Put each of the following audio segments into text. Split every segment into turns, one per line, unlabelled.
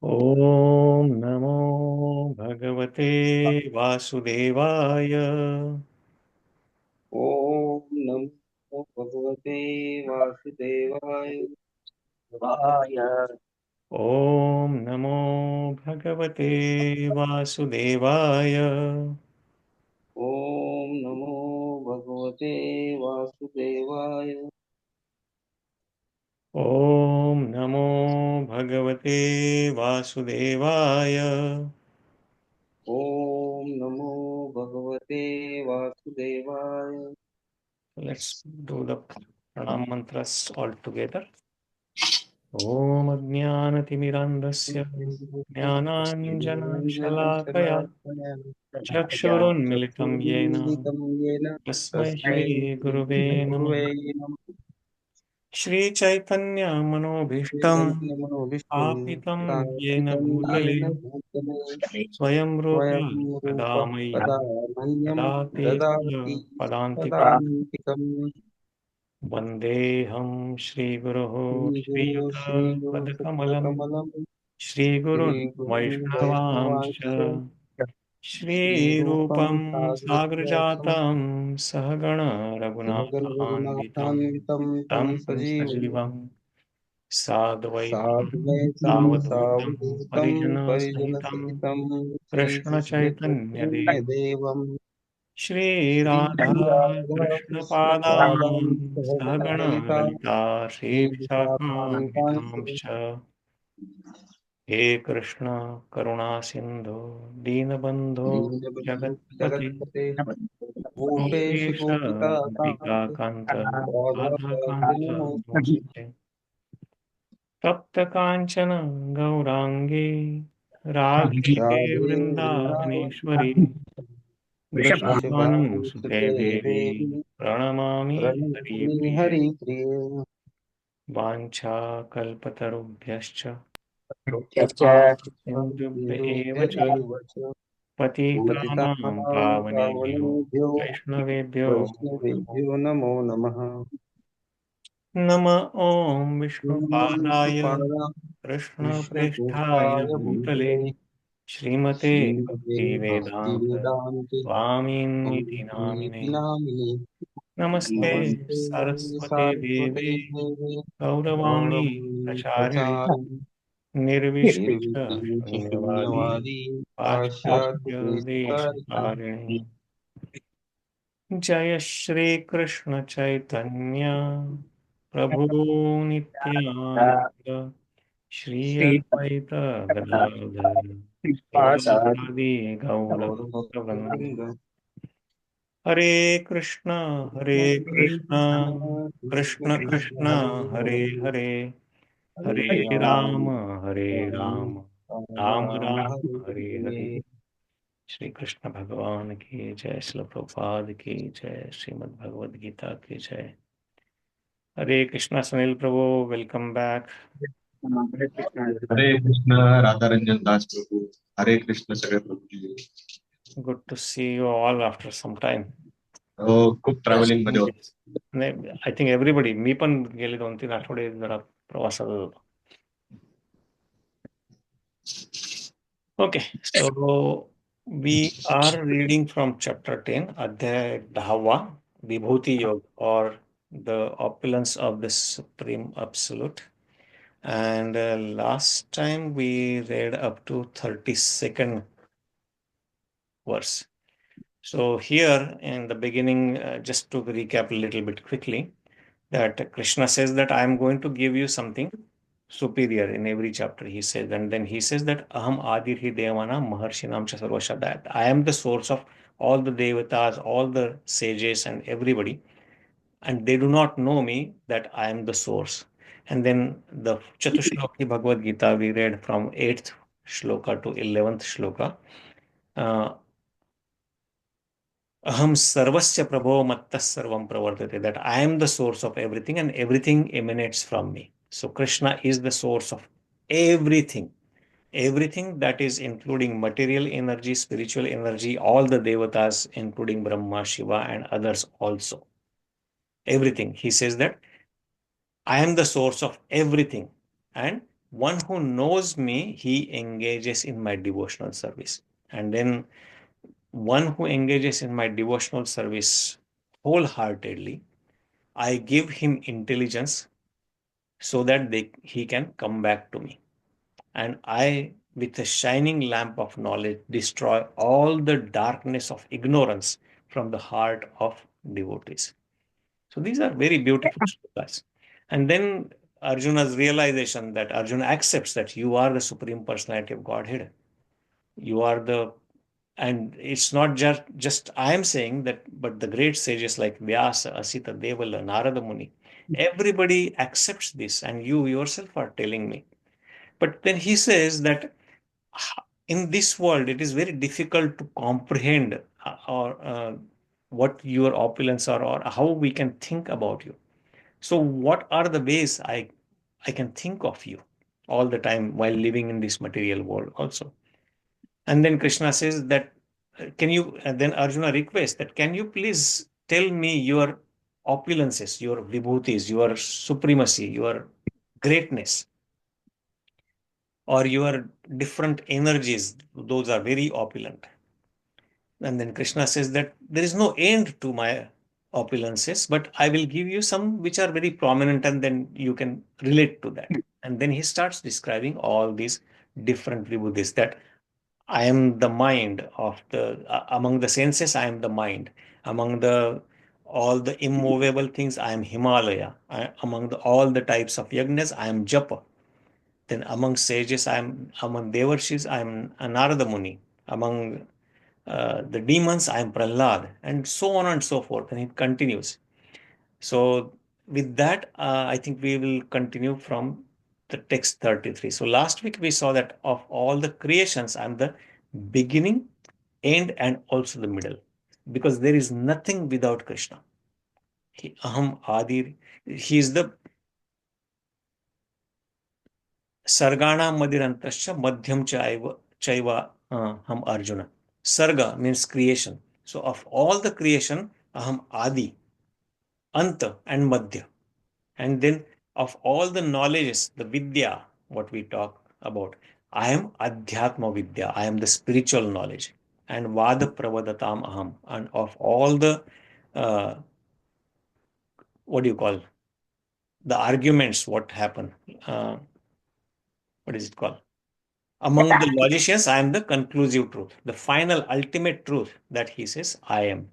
ॐ नमो भगवते वासुदेवाय।
ॐ नमो भगवते वासुदेवाय वाय।
ॐ नमो भगवते वासुदेवाय।
ॐ नमो भगवते वासुदेवाय।
ॐ नमो भगवते वासुदेवाय।
ॐ नमो भगवते वासुदेवाय।
Let's do the pranam mantras all together. ॐ अज्ञानतिमिरान्धस्य ज्ञानाञ्जनशलाकया चक्षुरुन्मिलितं येन
चक्षुरुन्मिलितं येन
तस्मै
तस्मै
श्रीगुरुवे नमः।
गुरुवे नमः।
श्रीचैतन्यमनोभीष्टं
चैतन्यमनोभीष्टं
स्थापितं येन
स्थापितं
भूतले
येन भूतले
स्वयं रूप
स्वयं
कदा
रूपः
मह्यं
कदा मह्यं
ददाति
ददाति
पदान्तिकं।
पदान्तिकम्।
वन्देऽहं श्रीगुरोः
श्रीगुरो
श्रीयुतपदकमलं
श्रीयुतपदकमलं
श्रीगुरुन्
श्रीगुरुं
वैष्णवांश्च
वैष्णवांश्च श्रीरूपं
श्रीरूपं
साग्रजातं
साग्रजातं सहगण रघुनाथान्वितं
रघुनाथान्वितं तं
तं
सजीवं
सजीवं साद्वैतं
साधुवैतं
सावधूतं
सावधूतं
परिजनसहितं
परिजनसहितं
कृष्णचैतन्यदेव
श्रीकृष्णचैतन्यदेवं
श्रीराधा कृष्णपादान् सहगण
ललिता
ललिता
श्रीविशाखान्वितांश्च
श्रीविशाखान्वितांश्च हे कृष्ण करुणा सिन्धो दीनबन्धो
दीनबन्धु
जगत्पते
जगत्पते गोपेश
गोपेश
गोपिकान्त
गोपिकान्त
राधाकान्त
राधाकान्त
नमोस्तुते।
नमोऽस्तुते। तप्तकाञ्चन गौराङ्गी राधे
राधे
वृन्दावनेश्वरी
वृन्दावनेश्वरी
वृषभानुसुते
वृषभानुसुते
देवी
देवी
प्रणमामि
प्रणमामि
हरिप्रिये।
हरिप्रिये।
वाञ्छाकल्पतरुभ्यश्च
यश्च
कृपा सिन्धुभ्य एव च
एव च
पतितानां
पूजितानां
पावनेभ्यो
पावनेभ्यो
वैष्णवेभ्यो नमो नमः।
वैष्णवेभ्यो नमो नमः।
नम ॐ विष्णुपादाय
विष्णुपादाय
कृष्णप्रेष्ठाय
कृष्णप्रेष्ठाय
भूतले
भूतले
श्रीमते
श्रीमते
भक्तिवेदान्त
भक्तिवेदान्ते
स्वामिन्निति नामिने।
स्वामिनीति नामिने।
नमस्ते
नमस्ते
सरस्वते
सारस्वते
देवे
देवे
गौरवाणी
गौरवाणी
प्रचारिणे
प्रचारिणे
निर्विशेष शून्यवादी
शून्यवादी
पाश्चात्य
पाश्चात्यदेशतारिणे।
देशकारिणे। जय श्री कृष्ण चैतन्य प्रभु नित्यानंद श्री अद्वैत गदाधर श्रीवासादि गौर भक्तवृंद। हरे कृष्ण हरे कृष्ण कृष्ण
कृष्ण
कृष्ण हरे हरे
हरे
हरे
राम
राम हरे राम राम
राम
राम
हरे
हरे हरे।
हरे।
श्री कृष्ण भगवान की जय। श्रील प्रभुपाद की जय। श्रीमद् भगवद गीता की जय। Hare Krishna Sunil Prabhu, welcome back.
हरे कृष्ण राधा-रंजन दास प्रभु। हरे कृष्ण सगळे प्रभूजी.
Good to see you all after some time.
खूप ट्रॅव्हलिंग मध्ये होतो.
आय थिंक एव्हरीबडी, मी पण गेले 2-3 आठवडे जरा प्रवासात होतो. Okay, so we are reading from chapter 10, अध्याय 10वा, विभूति योग और the opulence of the supreme absolute. And last time we read up to 32nd verse. So here in the beginning, just to recap a little bit quickly, that Krishna says that I am going to give you something superior in every chapter, he says. And then he says that aham adirhi devanam maharshinam cha sarvasya, that I am the source of all the devatas, all the sages and everybody, and they do not know me, that I am the source. And then the Chatushloki Bhagavad Gita we read from 8th shloka to 11th shloka. uh, aham sarvasya prabho mattas sarvam pravartate, that I am the source of everything and everything emanates from me. So Krishna is the source of everything. Everything, that is including material energy, spiritual energy, all the devatas, including Brahma, Shiva and others also. Everything. He says that I am the source of everything, and one who knows me, he engages in my devotional service. And then one who engages in my devotional service wholeheartedly, I give him intelligence so that he can come back to me. And I, with a shining lamp of knowledge, destroy all the darkness of ignorance from the heart of devotees. So these are very beautiful shlokas. And then Arjuna's realization that Arjuna accepts that you are the Supreme Personality of Godhead. You are the, and it's not just I am saying that, but the great sages like Vyasa, Asita, Devala, Narada Muni, everybody accepts this, and you yourself are telling me. But then he says that in this world, it is very difficult to comprehend or what your opulence are, or how we can think about you. So, what are the ways I can think of you all the time while living in this material world also? And then Krishna says that, can you, and then Arjuna requests that, can you please tell me your opulences, your vibhutis, your supremacy, your greatness, or your different energies? Those are very opulent. And then Krishna says that there is no end to my opulences, but I will give you some which are very prominent, and then you can relate to that. And then he starts describing all these different vibhutis, that I am the mind of the, among the senses, I am the mind. Among the all the immovable things, I am Himalaya. Among all the types of yagnas, I am Japa. Then among sages, I am, among devarshis, I am Narada Muni. Among the demons, I am Prahlad, and so on and so forth. And it continues. So, with that, I think we will continue from the text 33. So, last week we saw that of all the creations, I am the beginning, end, and also the middle, because there is nothing without Krishna. Aham Adi, he is the sargāṇām madirantascha madhyam chaiva ham Arjuna. Sarga means creation. So of all the creation, aham Adi, Anta, and Madhya. And then of all the knowledges, the Vidya, what we talk about, I am Adhyatma Vidya, I am the spiritual knowledge. And Vada Pravadatam Aham. And of all the, what do you call, the arguments, what happen, what is it called? Among the logicians, I am the conclusive truth, the final ultimate truth that he says I am.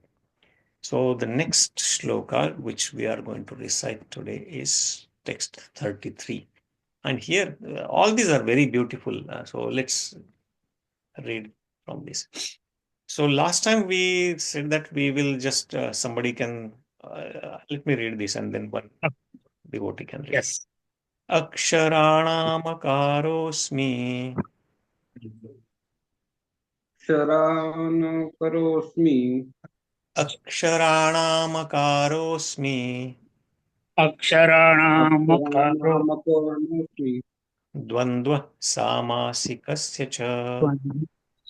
So the next shloka which we are going to recite today is text 33. And here, all these are very beautiful. So let's read from this. So last time we said that we will just, somebody can, let me read this and then one devotee can read.
Yes.
akṣarāṇām a-kārośmi.
Akṣarāṇām karosmi.
akṣarāṇām a-kārośmi.
akṣarāṇām a-kāro.
Akṣarāṇām karosmi.
dvandvaḥ sāmāsikasya ca.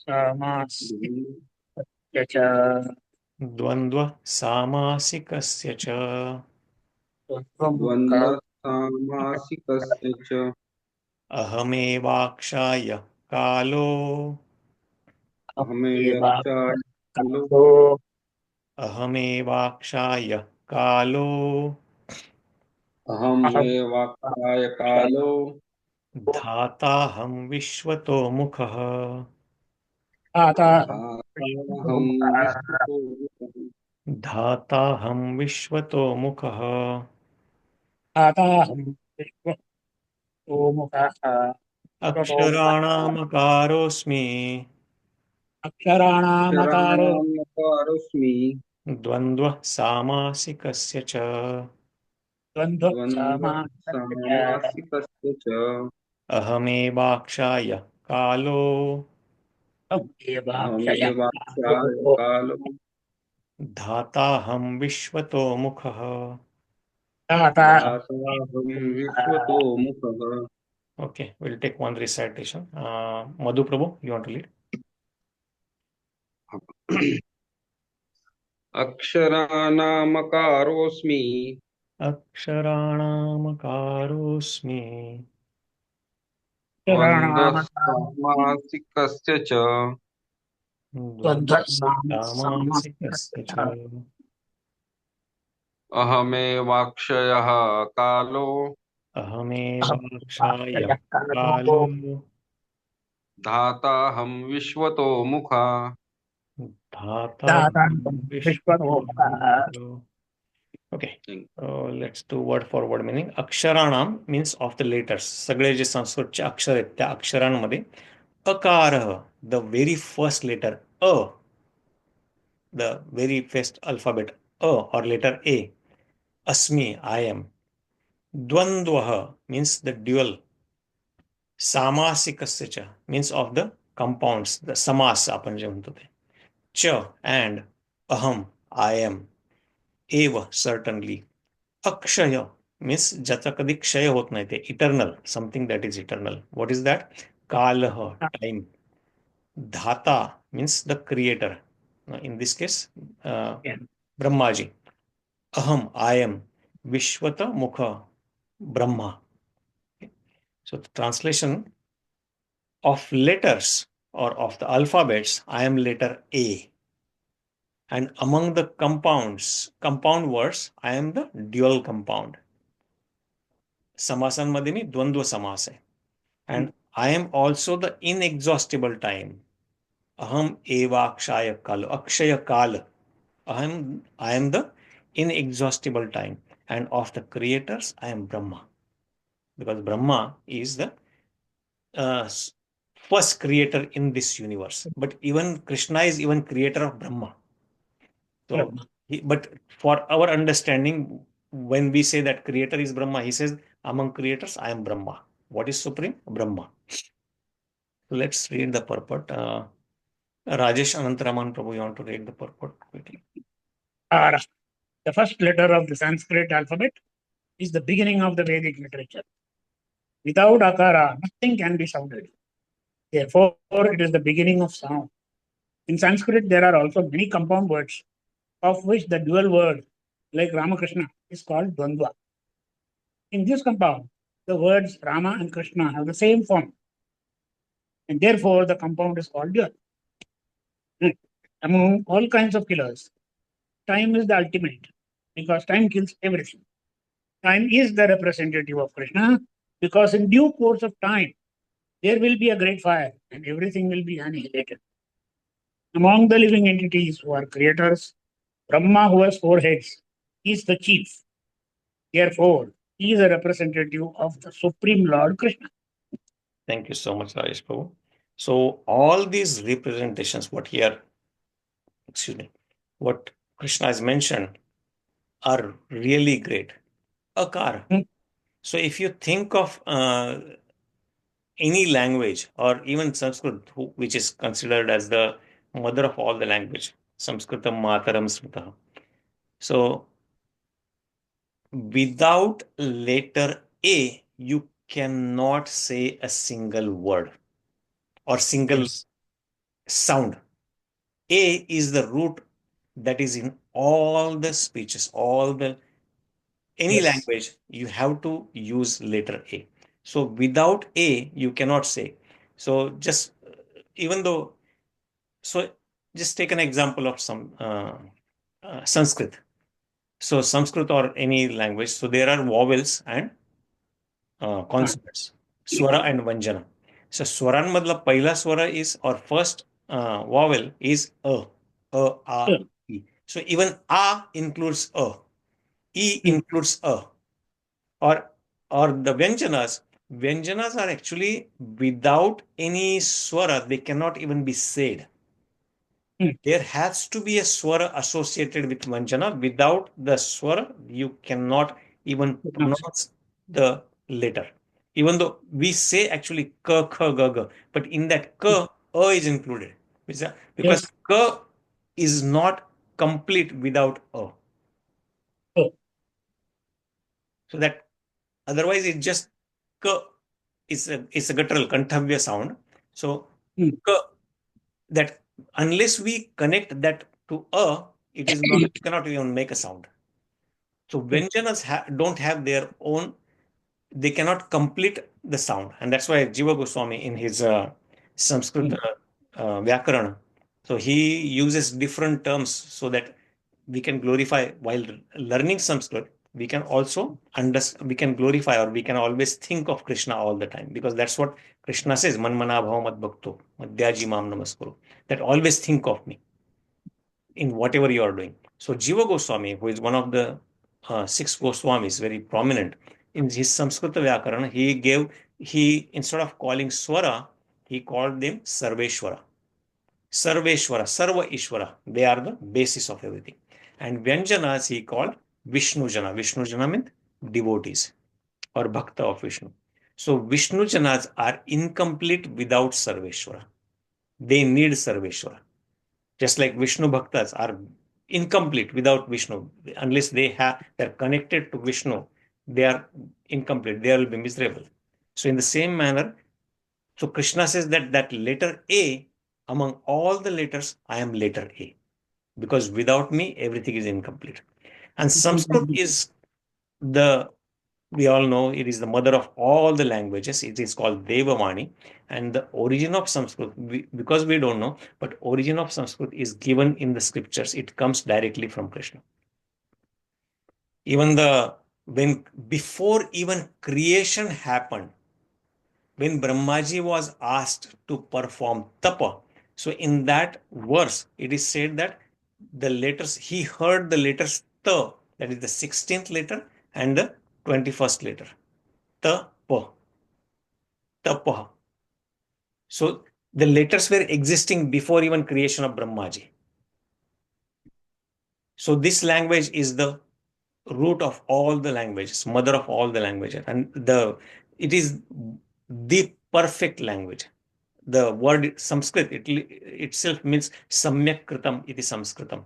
sāmāsikasya ca.
dvandvaḥ sāmāsikasya ca.
dvandvaḥ sāmāsikasya ca.
aham evākṣayaḥ kālo.
aham evākṣayaḥ kālo.
aham evākṣayaḥ kālo.
aham evākṣayaḥ kālo.
dhātāhaṁ viśvato-mukhaḥ.
dhātāhaṁ viśvato-mukhaḥ.
dhātāhaṁ viśvato-mukhaḥ.
dhātāhaṁ viśvato-mukhaḥ.
akṣarāṇām a-kārośmi.
akṣarāṇām a-kāro.
akṣarāṇām karosmi.
dvandvaḥ sāmāsikasya ca.
dvandvaḥ
dvandvaḥ sāmāsikasya ca.
aham evākṣayaḥ kālo.
aham
aham
evākṣayaḥ
evākṣayaḥ kālo.
dhātāhaṁ viśvato-mukhaḥ.
dhātāhaṁ
dhātāhaṁ viśvato-mukhaḥ.
Okay, we'll take one recitation. Madhu Prabhu, you want to lead?
akṣarāṇām karosmi.
akṣarāṇām a-kārośmi.
द्वन्द्वः
akṣarāṇām
सामासिकस्य च
dvandvaḥ
sāmāsikasya
sāmāsikasya
अहमेवाक्षयः कालो
aham
evākṣayaḥ
kālo
धाताहं विश्वतो मुखा
dhātāhaṁ viśvato-mukhaḥ.
Okay, so let's do word for word meaning. akṣarāṇām means of the letters. सगळे जे संस्कृतचे अक्षर आहेत त्या अक्षरांमध्ये a-kāro, the very first letter a, the very first alphabet a or letter a, asmi, I am. dvandvaḥ means the dual. sāmāsikasya means of the compounds, the samas आपण जे म्हणतो ते. च and aham, I am. एव certainly. Akshay means ज्याचा कधी क्षय होत नाही ते eternal, something that is eternal. What is that? कालः, time. धाता means the creator. In this case, Brahmaji. Aham, I am. viśvato-mukhaḥ, Brahmā. So the translation of letters or of the alphabets, I am letter A. And among the compound words, I am the dual compound. समासांमध्ये मी द्वंद्व समास आहे. And I am also the inexhaustible time. aham evākṣayaḥ kālo, akṣaya kāla. I am the inexhaustible time. And of the creators, I am Brahmā. Because Brahmā is the first creator in this universe. But even Krishna is even creator of Brahmā. So, but for our understanding, when we say that creator is Brahmā, he says, among creators, I am Brahmā. What is supreme? Brahmā. So let's read the purport. Rajesh Anantaraman Prabhu, you want to read the purport quickly?
The first letter of the Sanskrit alphabet is the beginning of the Vedic literature. Without akara, nothing can be sounded. Therefore, it is the beginning of sound. In Sanskrit, there are also many compound words, of which the dual word, like Ramakrishna, is called dvandvaḥ. In this compound, the words Rama and Krishna have the same form, and therefore the compound is called dual. Among all kinds of killers, time is the ultimate, because time kills everything. Time is the representative of Krishna, because in due course of time, there will be a great fire and everything will be annihilated. Among the living entities who are creators, Brahma, who has 4 heads, is the chief. Therefore, he is a representative of the Supreme Lord Krishna.
Thank you so much, Rajesh Prabhu. So all these representations, what Krishna has mentioned, are really great. a-kāro. So if you think of any language, or even Sanskrit, which is considered as the mother of all the language, Samskritam Mataram Smrtah. So without letter A, you cannot say a single word or single sound. A is the root that is in all the speeches, any language, you have to use letter A. So without A, you cannot say. So just just take an example of some Sanskrit. So Sanskrit or any language, so there are vowels and consonants, swara and vanjana. So swaranmadla पहिला swara is, or first vowel is a, e. So even a includes a, e includes a, or the Vyanjanas are actually without any swara, they cannot even be said. There has to be a swara associated with Vyanjana. Without the swara, you cannot even pronounce the letter. Even though we say actually ka, kha, ga, ga, but in that ka, a is included. Because ka is not complete without a. So that otherwise it's just ka. It's a guttural kanthavya sound. So ka, that unless we connect that to a, it is not, you cannot even make a sound. So Vyanjanas don't have their own, they cannot complete the sound. And that's why Jiva Goswami in his Sanskrit Vyakarana, so he uses different terms so that we can glorify while learning Sanskrit. We can also we can glorify, or we can always think of Krishna all the time, because that's what Krishna says, man mana bhava mad bhakto madhyaji mam namaskuru, that always think of me in whatever you are doing. So Jiva Goswami, who is one of the 6 Goswamis, very prominent in his Sanskrit Vyakarana, he instead of calling Swara, he called them Sarveshwara. Sarveshwara, Sarva Ishwara, they are the basis of everything. And Vyanjanas he called Vishnujana. Vishnujana means devotees or Bhakta of Vishnu. So Vishnujanas are incomplete without Sarveshwara. They need Sarveshwara. Just like Vishnu Bhaktas are incomplete without Vishnu. Unless they're connected to Vishnu, they are incomplete. They will be miserable. So in the same manner, so Krishna says that letter A, among all the letters, I am letter A. Because without me, everything is incomplete. And Sanskrit is we all know it is the mother of all the languages. It is called Devavani. And the origin of Sanskrit, because we don't know, but origin of Sanskrit is given in the scriptures. It comes directly from Krishna. Even before even creation happened, when Brahmaji was asked to perform tapa, so in that verse, it is said that the letters, he heard the letters ta, that is the 16th letter, and the 21st letter. Ta-pa. Tapa. So the letters were existing before even creation of Brahmaji. So this language is the root of all the languages, mother of all the languages. And it is the perfect language. The word Sanskrit itself means samyak kritam iti Sanskritam.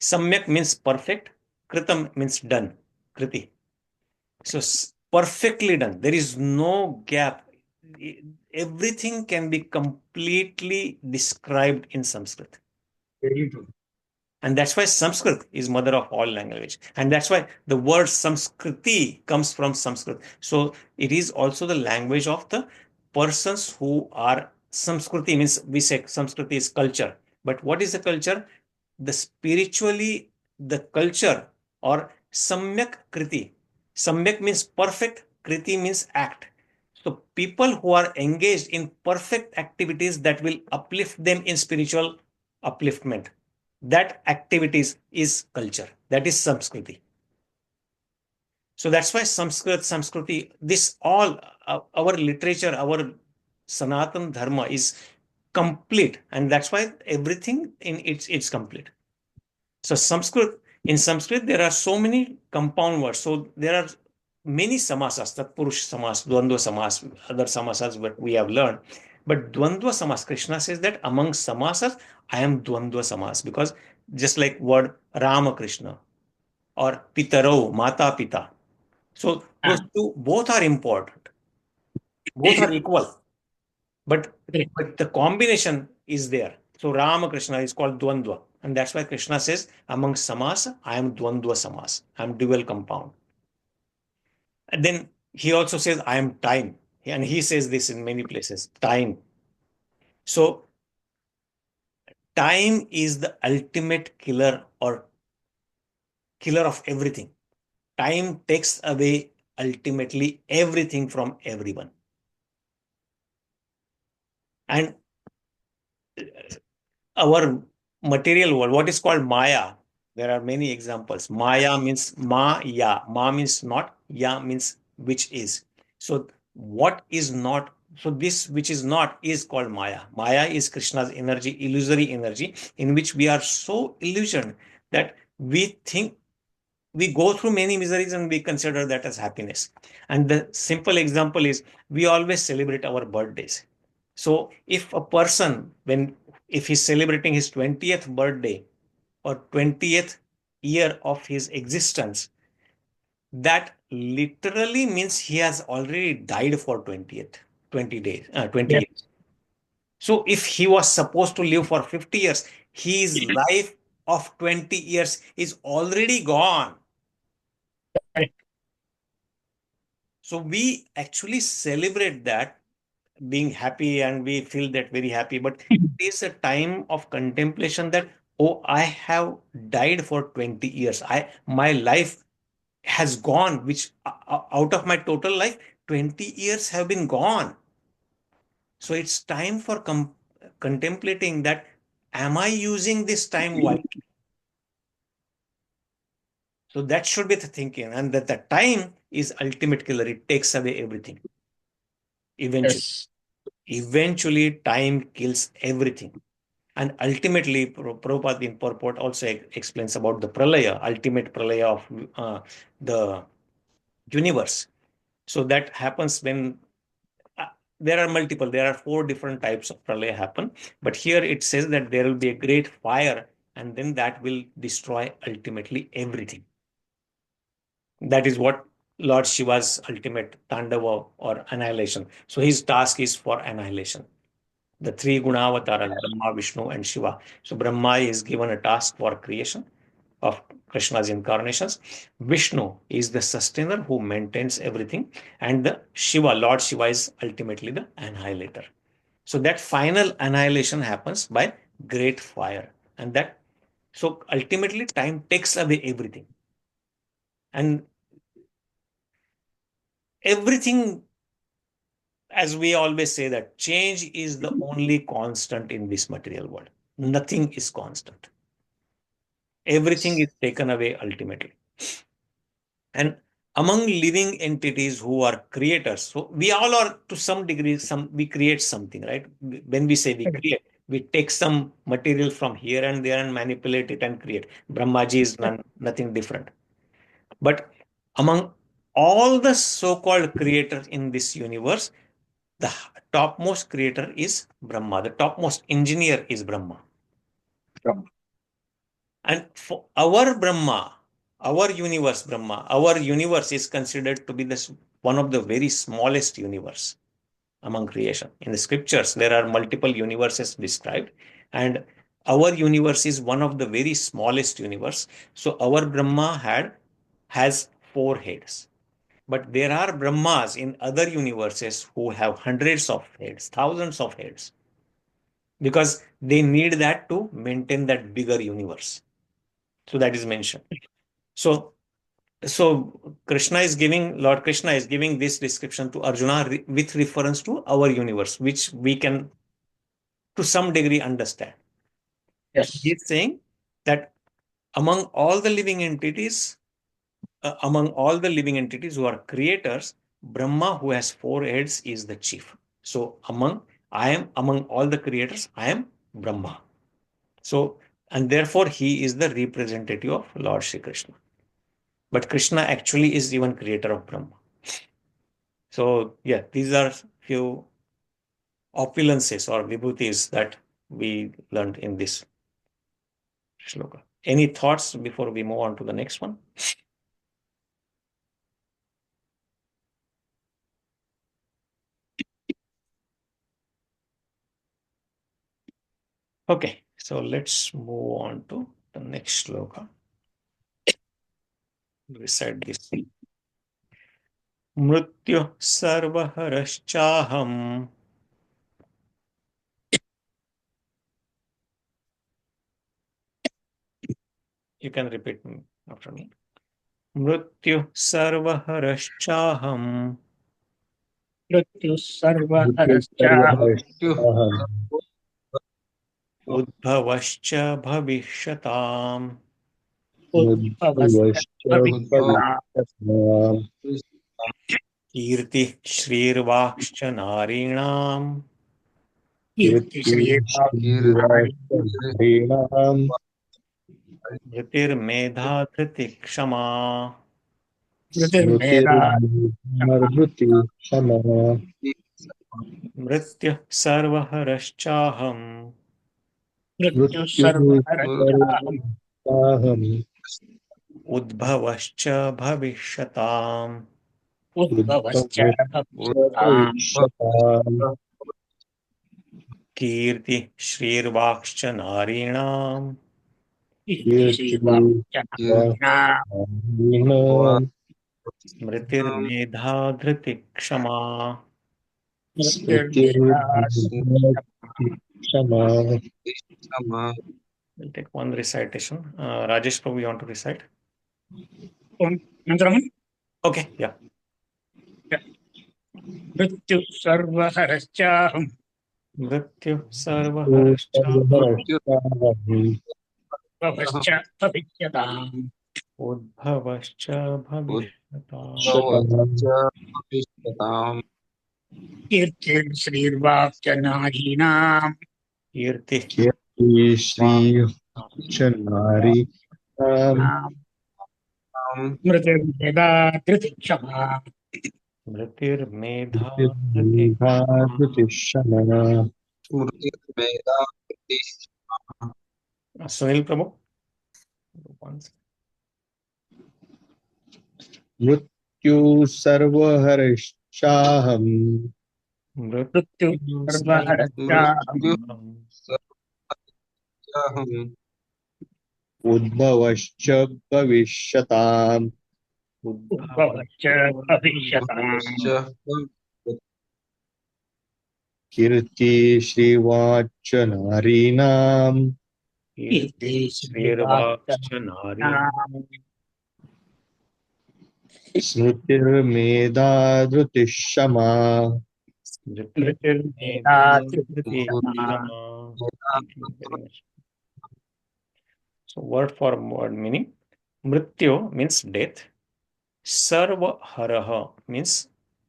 Samyak means perfect, kritam means done, kriti. So perfectly done. There is no gap. Everything can be completely described in Sanskrit.
Very true.
And that's why Sanskrit is mother of all language. And that's why the word Samskriti comes from Sanskrit. So it is also the language of the persons who are Samskriti, means we say Samskriti is culture. But what is the culture? The culture or Samyak Kriti. Samyak means perfect, Kriti means act. So people who are engaged in perfect activities that will uplift them in spiritual upliftment, that activities is culture. That is Samskriti. So that's why Samskriti, this all, our literature, our Sanatan Dharma is complete. And that's why everything in it's complete. So in Sanskrit, there are so many compound words. So there are many samasas, Tatpurush samas, Dvandva samas, other samasas that we have learned. But Dvandva samas, Krishna says that among samasas, I am Dvandva samas, because just like word Ramakrishna or Pitaro, Mata Pita. So those two, both are important. Both are equal. But the combination is there. So Ramakrishna is called Dvandva. And that's why Krishna says, among samas, I am Dvandva samas. I am dual compound. And then he also says, I am time. And he says this in many places, time. So time is the ultimate killer or killer of everything. Time takes away ultimately everything from everyone. And our material world, what is called Maya, there are many examples. Maya means ma-ya. Ma means not, ya means which is. So what is not, so this which is not is called Maya. Maya is Krishna's energy, illusory energy, in which we are so illusioned that we think, we go through many miseries and we consider that as happiness. And the simple example is, we always celebrate our birthdays. So if a person, if he's celebrating his 20th birthday or 20th year of his existence, that literally means he has already died for 20 days, 20
Yeah.
years. So if he was supposed to live for 50 years, his life of 20 years is already gone.
Correct.
So we actually celebrate that being happy and we feel that very happy. But it is a time of contemplation that, oh, I have died for 20 years. My life has gone, which out of my total life, 20 years have been gone. So it's time for contemplating that, am I using this time wisely? So that should be the thinking, and that the time is ultimate killer. It takes away everything. Eventually,
Yes.
eventually, time kills everything. And ultimately, Prabhupada in purport also explains about the pralaya, ultimate pralaya of the universe. So that happens when there are 4 different types of pralaya happen. But here it says that there will be a great fire, and then that will destroy ultimately everything. That is what Lord Shiva's ultimate Tandava or annihilation. So his task is for annihilation. The 3 Gunavataras, Brahma, Vishnu, and Shiva. So Brahma is given a task for creation of Krishna's incarnations. Vishnu is the sustainer who maintains everything. And the Shiva, Lord Shiva, is ultimately the annihilator. So that final annihilation happens by great fire. And that, so ultimately time takes away everything. And everything, as we always say, that change is the only constant in this material world. Nothing is constant. Everything is taken away ultimately. And among living entities who are creators, so we all are to some degree, we create something, right? When we say we create, we take some material from here and there and manipulate it and create. Brahmaji is nothing different. But among all the so-called creators in this universe, the topmost creator is Brahma. The topmost engineer is Brahma. And for our Brahma, our universe Brahma, our universe is considered to be one of the very smallest universe among creation. In the scriptures, there are multiple universes described, and our universe is one of the very smallest universe. So our Brahma has 4 heads. But there are Brahmas in other universes who have hundreds of heads, thousands of heads, because they need that to maintain that bigger universe. So that is mentioned. So, Lord Krishna is giving this description to Arjuna with reference to our universe, which we can to some degree understand.
Yes.
He is saying that among all the living entities, who are creators, Brahma, who has 4 heads, is the chief. So among all the creators, I am Brahma. So, and therefore he is the representative of Lord Shri Krishna. But Krishna actually is even creator of Brahma. So yeah, these are few opulences or vibhutis that we learned in this shloka. Any thoughts before we move on to the next one? Okay, so let's move on to the next shloka. Recite this. Mṛtyuḥ sarva-haraś. You can repeat after me. Mṛtyuḥ sarva-haraś.
Mṛtyuḥ sarva-haraś.
Udbhavaś bhaviṣyatām.
Udbhavaś bhaviṣyatām.
Kīrtiḥ śrīr nārīṇāṁ.
Kīrtiḥ śrīr
nārīṇāṁ.
medhā kṣamā.
medhā
mṛtyuḥ sarva-haraś.
mṛtyuḥ sarva-haraś.
aham.
udbhavaś bhaviṣyatām.
udbhavaś bhaviṣyatām.
kīrtiḥ śrīr nārīṇāṁ.
Kīrtiḥ śrīr nārīṇāṁ.
smṛtir medhā dhṛtiḥ kṣamā.
kṣamā.
We'll take one recitation. Rajesh Prabhu, you want to recite? Okay, yeah.
mṛtyuḥ sarva-haraś
mṛtyuḥ sarva-haraś
bhaviṣyatām
udbhavaś bhaviṣyatām
bhaviṣyatām.
kīrtiḥ śrīr nārīṇāṁ
kīrtiḥ
śrīr nārīṇāṁ
smṛtir medhā dhṛtiḥ kṣamā
smṛtir medhā
dhṛtiḥ
smṛtir medhā dhṛtiḥ.
Sunil Prabhu.
mṛtyuḥ sarva-haraś
mṛtyuḥ sarva-haraś
aham.
udbhavaś bhaviṣyatām
udbhavaś bhaviṣyatām
kīrtiḥ śrīvācca nārīṇāṁ
kīrtiḥ
śrīr
smṛtir medhā dhṛtiḥ kṣamā.
smṛtir medhā dhṛtiḥ kṣamā.
So word for word meaning. Mṛtyuḥ means death. Sarva-haraś means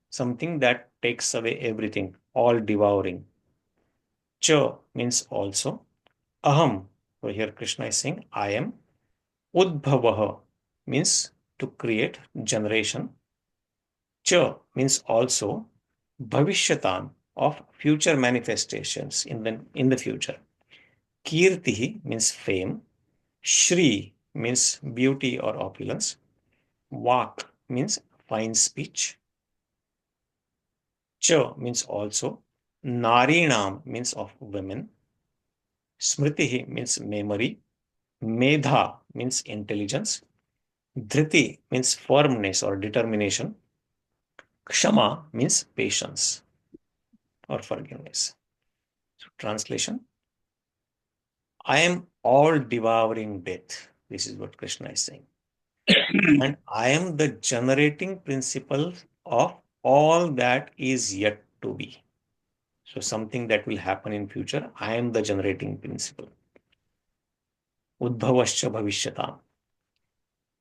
something that takes away everything, all devouring. Cha means also. Aham, so here Krishna is saying I am. Udbhavaś means to create generation. Cha means also. Bhaviṣyatām, of future manifestations in the future. Kīrtiḥ means fame. Śrīr means beauty or opulence. Vāk means fine speech. Cha means also. Nārīṇāṁ means of women. smṛtir means memory. Medhā means intelligence. dhṛtiḥ means firmness or determination. kṣamā means patience or forgiveness. So, translation. I am all-devouring death. This is what Krishna is saying. And I am the generating principle of all that is yet to be. So something that will happen in future, I am the generating principle. Udbhavaś bhaviṣyatām.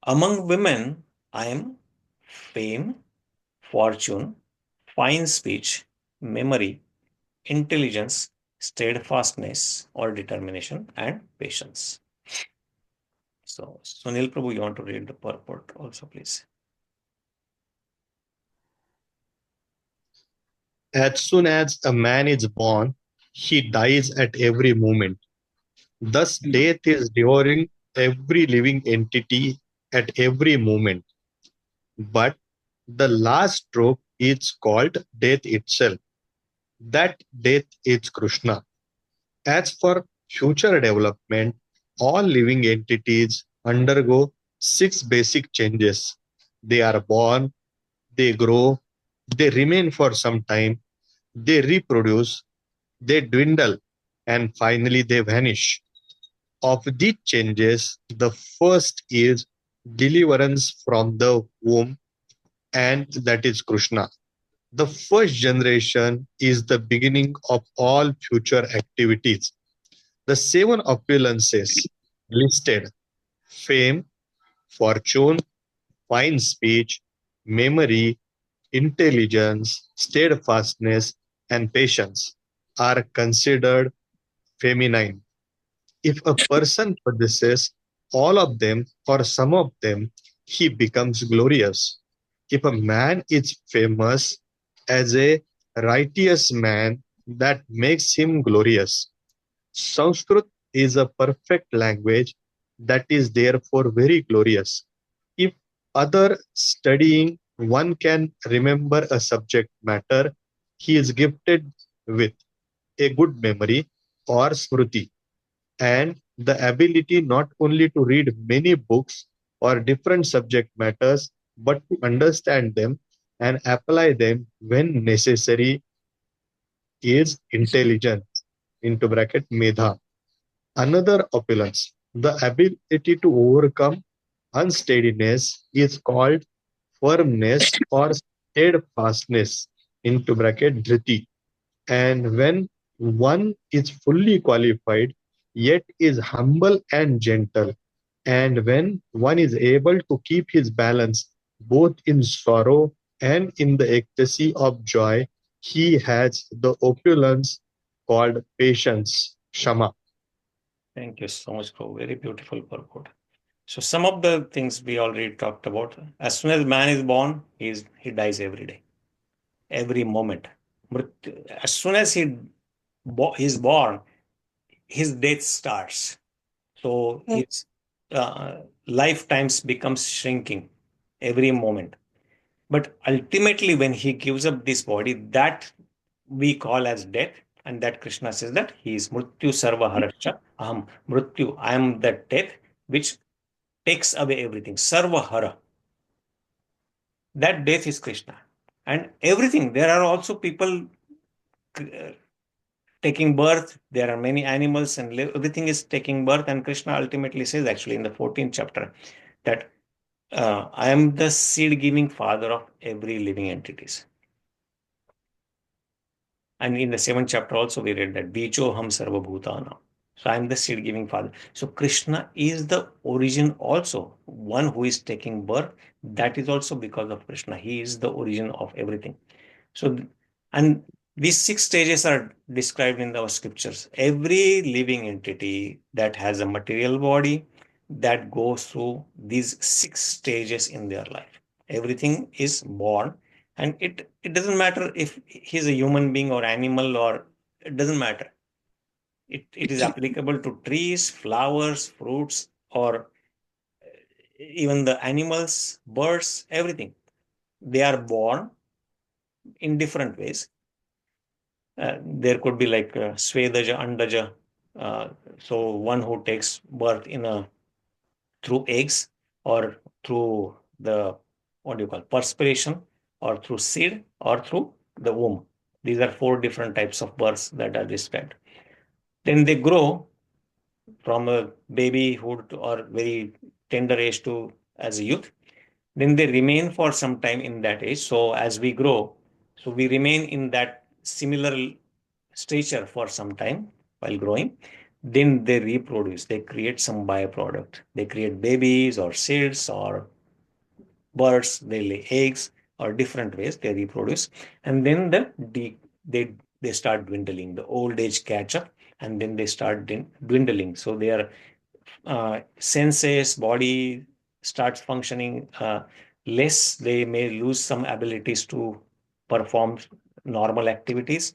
Among women, I am fame, fortune, fine speech, memory, intelligence, steadfastness or determination, and patience. So, Sunil Prabhu, you want to read the purport also, please?
As soon as a man is born, he dies at every moment. Thus, death is devouring every living entity at every moment. But the last stroke is called death itself. That death is Krishna. As for future development, all living entities undergo 6 basic changes. They are born, they grow, they remain for some time, they reproduce, they dwindle, and finally they vanish. Of these changes, the first is deliverance from the womb, and that is Krishna. The first generation is the beginning of all future activities. The 7 opulences listed, fame, fortune, fine speech, memory, intelligence, steadfastness, and patience, are considered feminine. If a person possesses all of them or some of them, he becomes glorious. If a man is famous as a righteous man, that makes him glorious. Sanskrit is a perfect language that is therefore very glorious. If other studying one can remember a subject matter, he is gifted with a good memory or smṛti, and the ability not only to read many books or different subject matters, but to understand them and apply them when necessary is intelligence, into bracket medhā. Another opulence, the ability to overcome unsteadiness, is called firmness or steadfastness, into bracket dhṛtiḥ. And when one is fully qualified, yet is humble and gentle, and when one is able to keep his balance both in sorrow and in the ecstasy of joy, he has the opulence called patience, kṣamā.
Thank you so much, bro. Very beautiful purport. So some of the things we already talked about. As soon as man is born, he dies every day, every moment. As soon as he's born, his death starts. So his lifetimes becomes shrinking every moment. But ultimately, when he gives up this body, that we call as death, and that Krishna says that he is mṛtyuḥ sarva-haraś aham. Mṛtyuḥ, I am that death which takes away everything. Sarva-hara. That death is Krishna. And everything, there are also people taking birth. There are many animals and everything is taking birth. And Krishna ultimately says, actually, in the 14th chapter, that I am the seed-giving father of every living entities. And in the 7th chapter also we read that viśvato-mukhaḥ sarva-bhūtānaṁ. So I am the seed-giving father. So Krishna is the origin also, one who is taking birth. That is also because of Krishna. He is the origin of everything. So, and these 6 stages are described in our scriptures. Every living entity that has a material body that goes through these 6 stages in their life. Everything is born. And it doesn't matter if he's a human being or animal, or it doesn't matter. It is applicable to trees, flowers, fruits, or even the animals, birds, everything. They are born in different ways. There could be like svedaja, andaja. So one who takes birth through eggs, or through the, perspiration, or through seed, or through the womb. These are 4 different types of births that are described. Then they grow from a babyhood or very tender age to as a youth. Then they remain for some time in that age. So as we grow, so we remain in that similar stature for some time while growing. Then they reproduce. They create some byproduct. They create babies or seeds or birds. They lay eggs, or different ways they reproduce. And then they start dwindling. The old age catch up, and then they start dwindling. So their senses, body starts functioning less. They may lose some abilities to perform normal activities.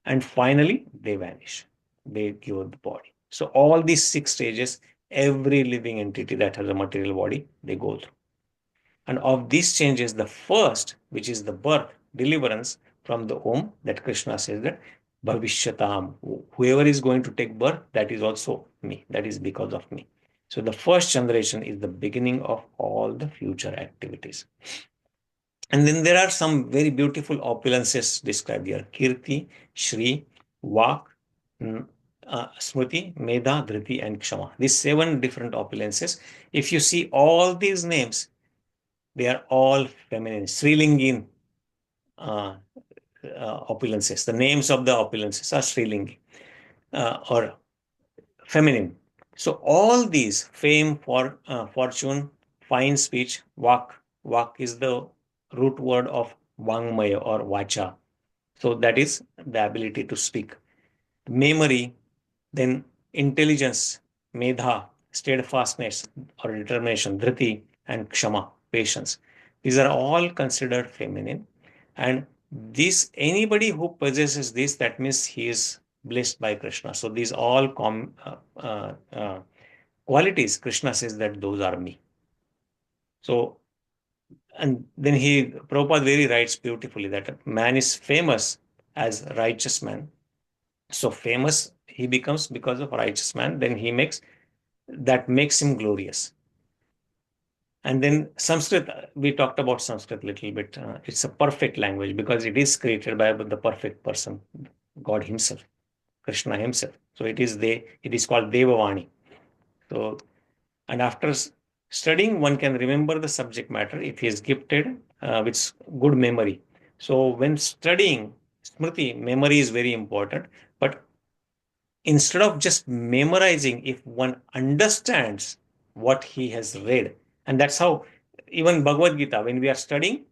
And finally, they vanish. They give up the body. So all these 6 stages, every living entity that has a material body, they go through. And of these changes, the first, which is the birth, deliverance from the womb, that Krishna says that bhaviṣyatām, whoever is going to take birth, that is also me. That is because of me. So the first generation is the beginning of all the future activities. And then there are some very beautiful opulences described here: kīrtiḥ, śrīr, vāk, smṛtir, medhā, dhṛtiḥ, and kṣamā. These 7 different opulences. If you see all these names, they are all feminine, Srilingi opulences. The names of the opulences are Srilingi or feminine. So all these: fame, fortune, fine speech, vāk. Vāk is the root word of vāṅmaya or vacha. So that is the ability to speak. Memory, then intelligence, medhā, steadfastness or determination, dhṛtiḥ, and kṣamā, patience. These are all considered feminine. And anybody who possesses this, that means he is blessed by Krishna. So these all qualities, Krishna says that those are me. So, and then Prabhupada very writes beautifully that man is famous as righteous man. So famous he becomes because of righteous man, then that makes him glorious. And then Sanskrit, we talked about Sanskrit a little bit. It's a perfect language because it is created by the perfect person, God himself, Krishna himself. So it is called Devavani. So, and after studying, one can remember the subject matter if he is gifted with good memory. So when studying smriti, memory is very important. But instead of just memorizing, if one understands what he has read, and that's how even Bhagavad Gita, when we are studying,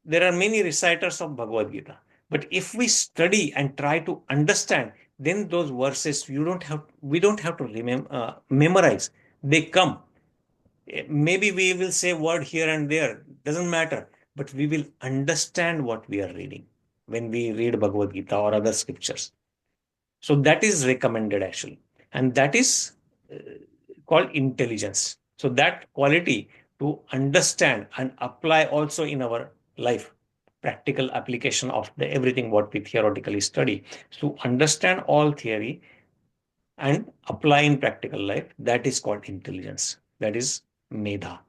there are many reciters of Bhagavad Gita. But if we study and try to understand, then those verses we don't have to memorize. They come. Maybe we will say word here and there, doesn't matter, but we will understand what we are reading when we read Bhagavad Gita or other scriptures. So that is recommended actually. And that is called intelligence. So that quality to understand and apply also in our life, practical application of everything what we theoretically study. So understand all theory and apply in practical life, that is called intelligence. That is medhā.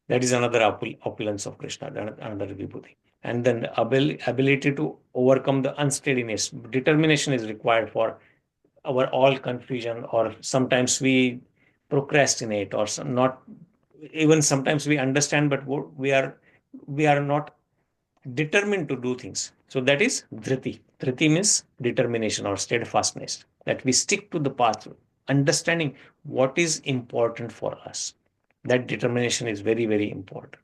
That is another opulence of Krishna, another vibhuti. And then the ability to overcome the unsteadiness. Determination is required for our all confusion, or sometimes we procrastinate, or not even sometimes we understand, but we are not determined to do things. So that is dhṛtiḥ. Dhṛtiḥ means determination or steadfastness, that we stick to the path, understanding what is important for us. That determination is very, very important.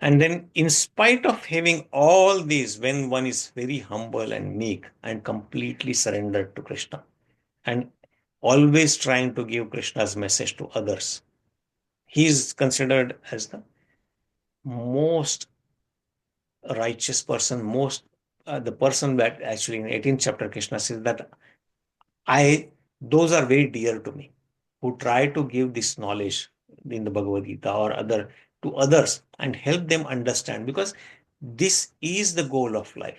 And then, in spite of having all these, when one is very humble and meek and completely surrendered to Krishna and always trying to give Krishna's message to others, he is considered as the most righteous person, the person that actually in 18th chapter Krishna says that those are very dear to me, who try to give this knowledge in the Bhagavad Gita or to others and help them understand, because this is the goal of life.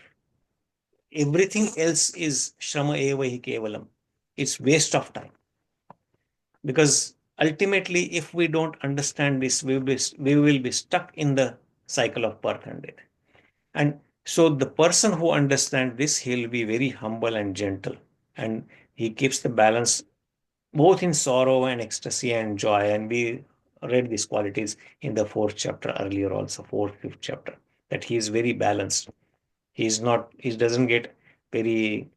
Everything else is shrama eva hi kevalam. It's waste of time. Because ultimately, if we don't understand this, we will be stuck in the cycle of birth and death. And so the person who understands this, he'll be very humble and gentle. And he keeps the balance both in sorrow and ecstasy and joy. And we read these qualities in the 4th chapter earlier also, 4th, 5th chapter, that he is very balanced. He doesn't get very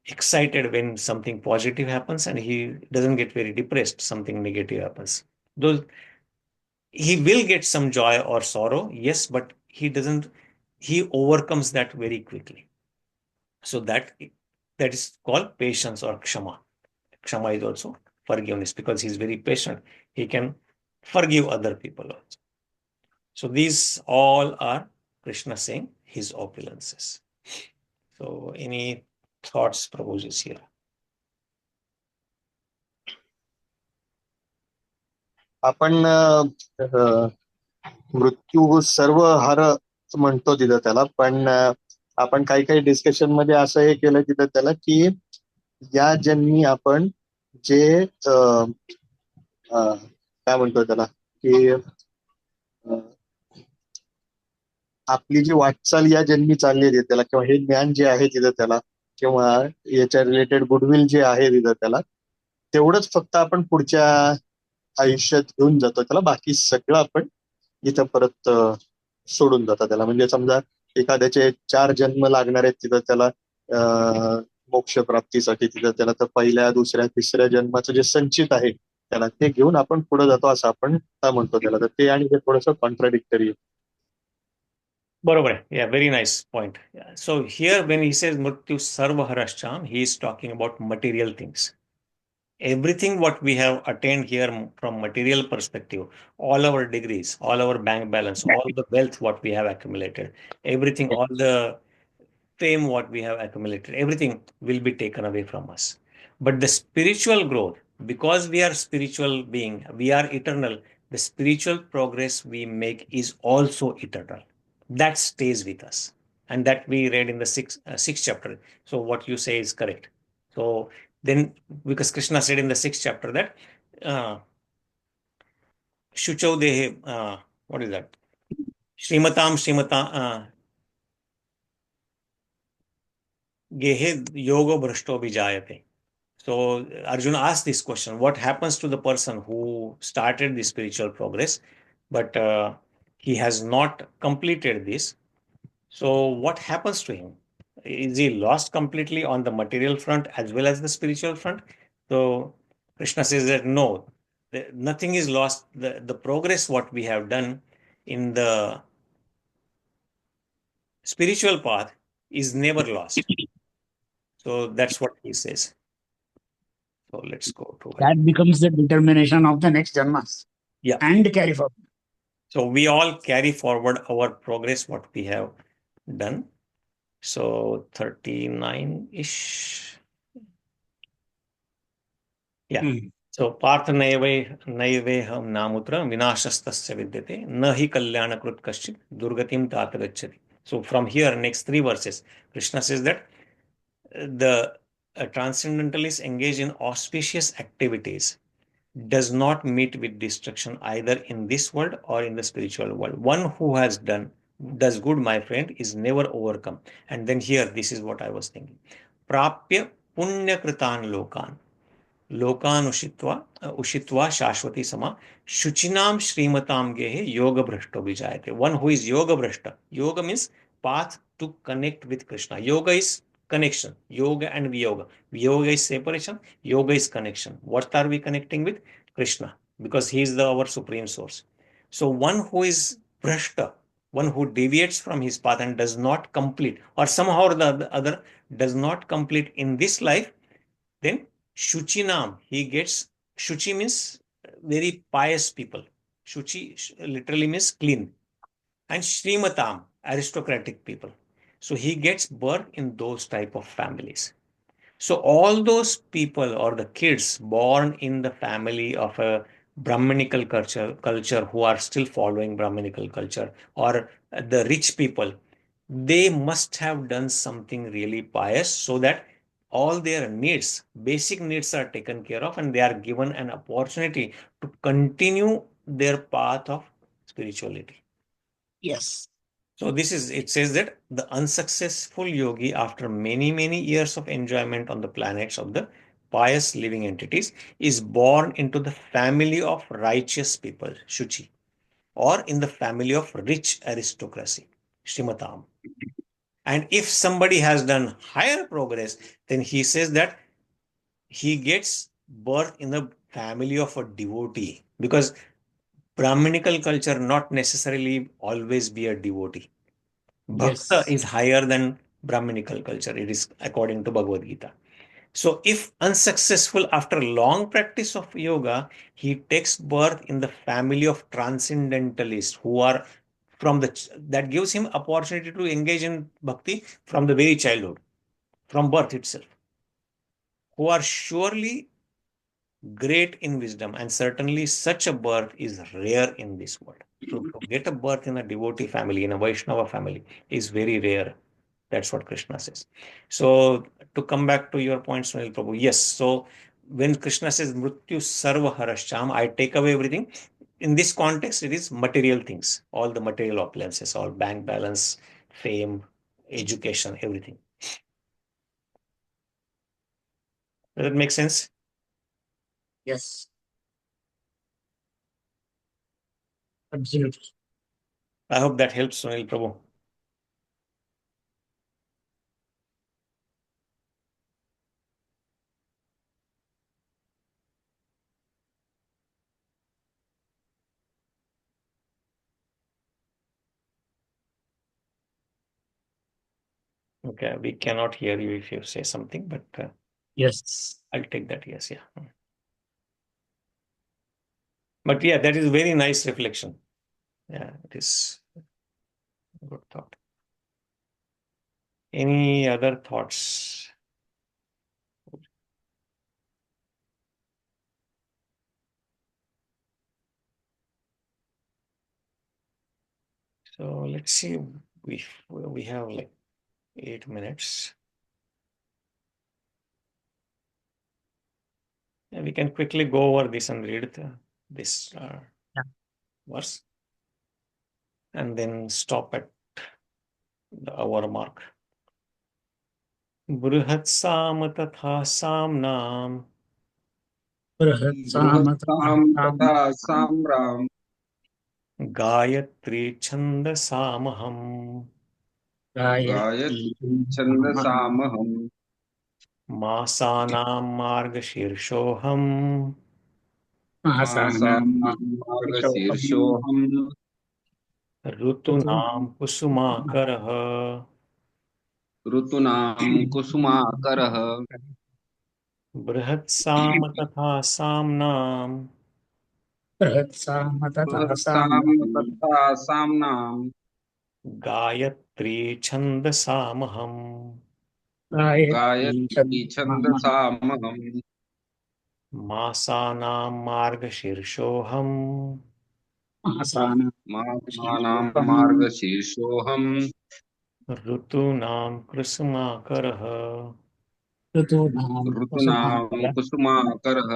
excited when something positive happens, and he doesn't get very depressed something negative happens. He will get some joy or sorrow, yes, but he overcomes that very quickly. So that is called patience or kṣamā. Kṣamā is also forgiveness, because he is very patient. He can forgive other people also. So these all are Krishna saying his opulences. So any thoughts, Prabhuji, here?
आपण मृत्यू सर्व हर म्हणतो तिथं त्याला, पण आपण काही काही discussion मध्ये असं हे केलं तिथं त्याला की या जन्मी आपण जे काय म्हणतो त्याला की आपली जी वाटचाल या जन्मी चालली आहे त्याला, किंवा हे ज्ञान जे आहे तिथं त्याला, किंवा याच्या रिलेटेड गुडविल जे आहे तिथं त्याला, तेवढंच फक्त आपण पुढच्या आयुष्यात घेऊन जातो त्याला. बाकी सगळं आपण इथं परत सोडून जातो त्याला. म्हणजे समजा एखाद्याचे 4 जन्म लागणार आहेत तिथं त्याला मोक्ष प्राप्तीसाठी तिथं त्याला, तर पहिल्या, दुसऱ्या, तिसऱ्या जन्माचं जे संचित आहे त्याला ते घेऊन आपण पुढे जातो असं आपण म्हणतो त्याला. तर ते आणि हे थोडंसं कॉन्ट्राडिक्टरी आहे.
Barabar. Yeah, very nice point. Yeah. So here when he says mṛtyuḥ sarva-haraś, he is talking about material things. Everything what we have attained here from material perspective, all our degrees, all our bank balance, all the wealth what we have accumulated, everything, all the fame what we have accumulated, everything will be taken away from us. But the spiritual growth, because we are spiritual being, we are eternal, the spiritual progress we make is also eternal. That stays with us. And that we read in the sixth chapter. So what you say is correct. So then, because Krishna said in the 6th chapter that Shuchau dehe, what is that? Srimātam gehe yoga bhrashto vijayate. So Arjuna asked this question: what happens to the person who started the spiritual progress, but he has not completed this? So what happens to him? Is he lost completely on the material front as well as the spiritual front? So Krishna says that no, nothing is lost. The progress what we have done in the spiritual path is never lost. So that's what he says. So let's go to it.
That becomes the determination of the next janmas.
Yeah.
And carry forward.
So we all carry forward our progress, what we have done. So 39-ish. Yeah. So Partha naiveham namutra vinashastasya vidyate nahi kalyanakrit kaschit durgatim tat gacchati. So from here, next 3 verses, Krishna says that the transcendentalists engage in auspicious activities does not meet with destruction either in this world or in the spiritual world. One who does good, my friend, is never overcome. And then here, this is what I was thinking. Prapya punya kritan lokan. Lokan ushitva shashvati sama shuchinam shrimatam gehe yoga bhrashto vijayate. One who is yoga bhrashta. Yoga means path to connect with Krishna. Yoga is connection. Yoga and Viyoga. Viyoga is separation. Yoga is connection. What are we connecting with? Krishna. Because he is our supreme source. So one who is bhrashta, one who deviates from his path and does not complete, or somehow or the other does not complete in this life, then Shuchinam, he gets, Shuchi means very pious people. Shuchi literally means clean. And Shrimatam, aristocratic people. So he gets birth in those type of families. So all those people or the kids born in the family of a Brahmanical culture who are still following Brahmanical culture, or the rich people, they must have done something really pious so that all their needs, basic needs are taken care of, and they are given an opportunity to continue their path of spirituality.
Yes.
So it says that the unsuccessful yogi, after many, many years of enjoyment on the planets of the pious living entities, is born into the family of righteous people, Shuchi, or in the family of rich aristocracy, Shrimatam. And if somebody has done higher progress, then he says that he gets birth in the family of a devotee, because Brahmanical culture not necessarily always be a devotee. Bhakta
Yes.
is higher than Brahmanical culture. It is according to Bhagavad Gita. So if unsuccessful after long practice of yoga, he takes birth in the family of transcendentalists who are that gives him opportunity to engage in bhakti from the very childhood, from birth itself, who are surely great in wisdom, and certainly such a birth is rare in this world. So to get a birth in a devotee family, in a Vaishnava family, is very rare. That's what Krishna says. So to come back to your point, Sunil Prabhu, yes. So when Krishna says mṛtyuḥ sarva-haraś, I take away everything. In this context, it is material things, all the material opulences, all bank balance, fame, education, everything. Does that make sense?
Yes. Absolutely.
I hope that helps, Sunil Prabhu. Okay, we cannot hear you if you say something, but
Yes.
I'll take that. Yes, yeah. But yeah, that is very nice reflection. Yeah, it is a good thought. Any other thoughts? So let's see. We have like 8 minutes. And we can quickly go over this and read this.
Yeah.
verse, and then stop at the hour mark. Bruhatsam tatha samnam
बृहत्साम तथा साम्राम
Gayatri Chandasamaham
Gayatri छंदसामहम्
Masanam Margashirsoham
मार्गशीर्षोऽहम्
Rutunam Kusumakaraha
ऋतूनां कुसुमाकरः
Brihatsam Tatha Samnam
बृहत्साम तथा साम्नाम्
Gayatri Chandasamaham
Gayatri छन्दसामहम्
Masanam Margashirsoham
मासानां मार्गशीर्षोऽहम्
Rutunam Kusumakaraha.
ऋतूनां कुसुमाकरः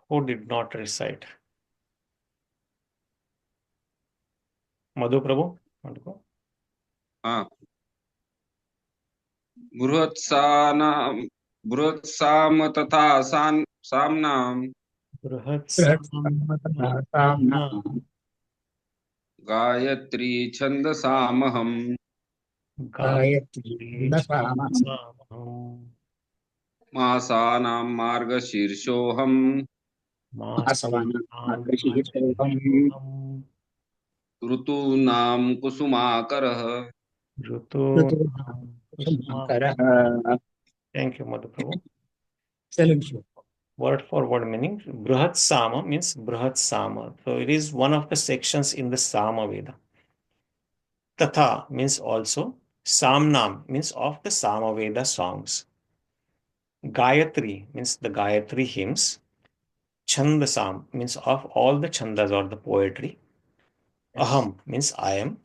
Who did not recite? Madhu Prabhu? Want to go?
हाँ बृहत्साम तथा साम्नाम् Gayatri छन्दसामहम् मासानां मार्गशीर्षोऽहम् ऋतूनां कुसुमाकरः
Thank you, Madhu Prabhu. Word for word meaning. Bruhat Sama means Bruhat Sama. So it is one of the sections in the Sama Veda. Tatha means also. Samnam means of the Sama Veda songs. Gayatri means the Gayatri hymns. Chandasam means of all the chandas or the poetry. Aham means I am.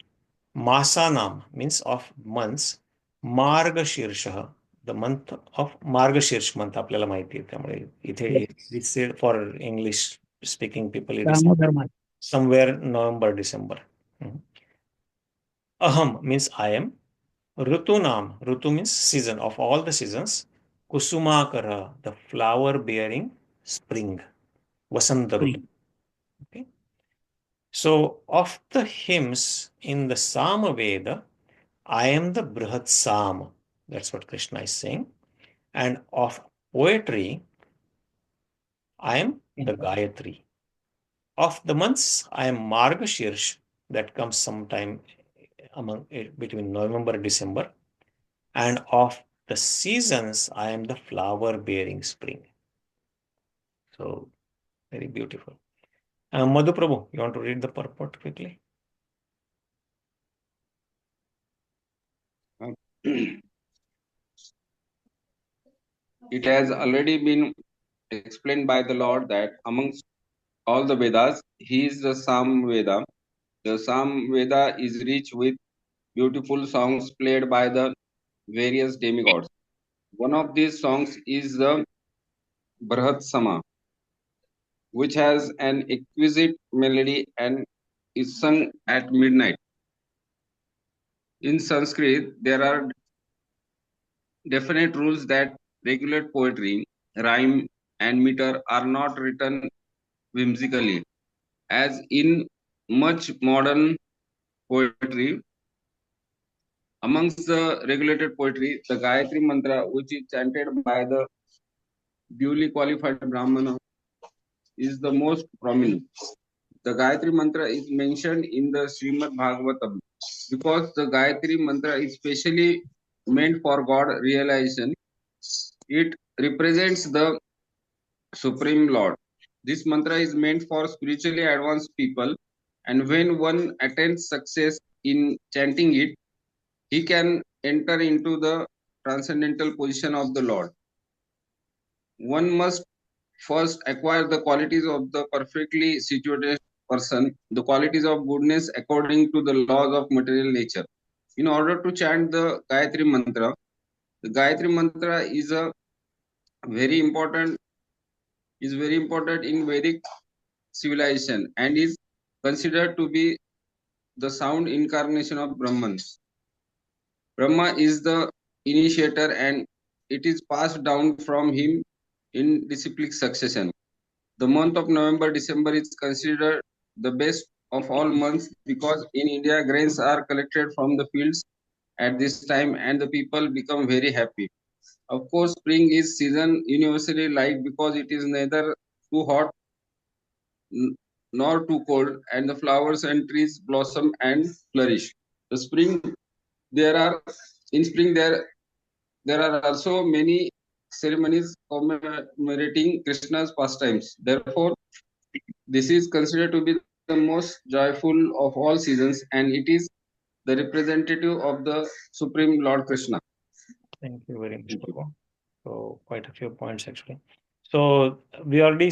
Masanam means of months. Margashirsha, the month of Margashirsh month आपल्याला माहिती आहे त्यामुळे इथे it's for English speaking people it is somewhere November December. Aham means I am. Rutunam, Rutu means season, of all the seasons. Kusumakara, the flower bearing spring. Vasanta Rutu. Okay. So of the hymns in the Sama Veda, I am the Brihat Sama. That's what Krishna is saying. And of poetry, I am the Gayatri. Of the months, I am Margashirsh. That comes sometime between November and December. And of the seasons, I am the flower-bearing spring. So, very beautiful. Madhu Prabhu, you want to read the purport quickly?
It has already been explained by the Lord that amongst all the Vedas, he is the Sam Veda. The Sam Veda is rich with beautiful songs played by the various demigods. One of these songs is the Brahat Sama, which has an exquisite melody and is sung at midnight. In Sanskrit, there are definite rules that regulate poetry. Rhyme and meter are not written whimsically. As in much modern poetry, amongst the regulated poetry, the Gayatri Mantra, which is chanted by the duly qualified Brahmana, is the most prominent. The Gayatri Mantra is mentioned in the Srimad Bhagavatam because the Gayatri Mantra is specially meant for God realization. It represents the Supreme Lord. This mantra is meant for spiritually advanced people, and when one attains success in chanting it, he can enter into the transcendental position of the Lord. One must first acquire the qualities of the perfectly situated person, the qualities of goodness according to the laws of material nature. In order to chant the Gayatri Mantra is a very important is very important in Vedic civilization and is considered to be the sound incarnation of Brahman. Brahma is the initiator and it is passed down from him in disciplic succession. The month of November December is considered the best of all months because in India grains are collected from the fields at this time and the people become very happy. Of course, spring is season universally liked because it is neither too hot nor too cold, and the flowers and trees blossom and flourish. The spring there are in spring there are also many ceremonies commemorating Krishna's pastimes. Therefore, this is considered to be the most joyful of all seasons, and it is the representative of the Supreme Lord Krishna.
Thank you very much, Bhagwan. So quite a few points actually. So we already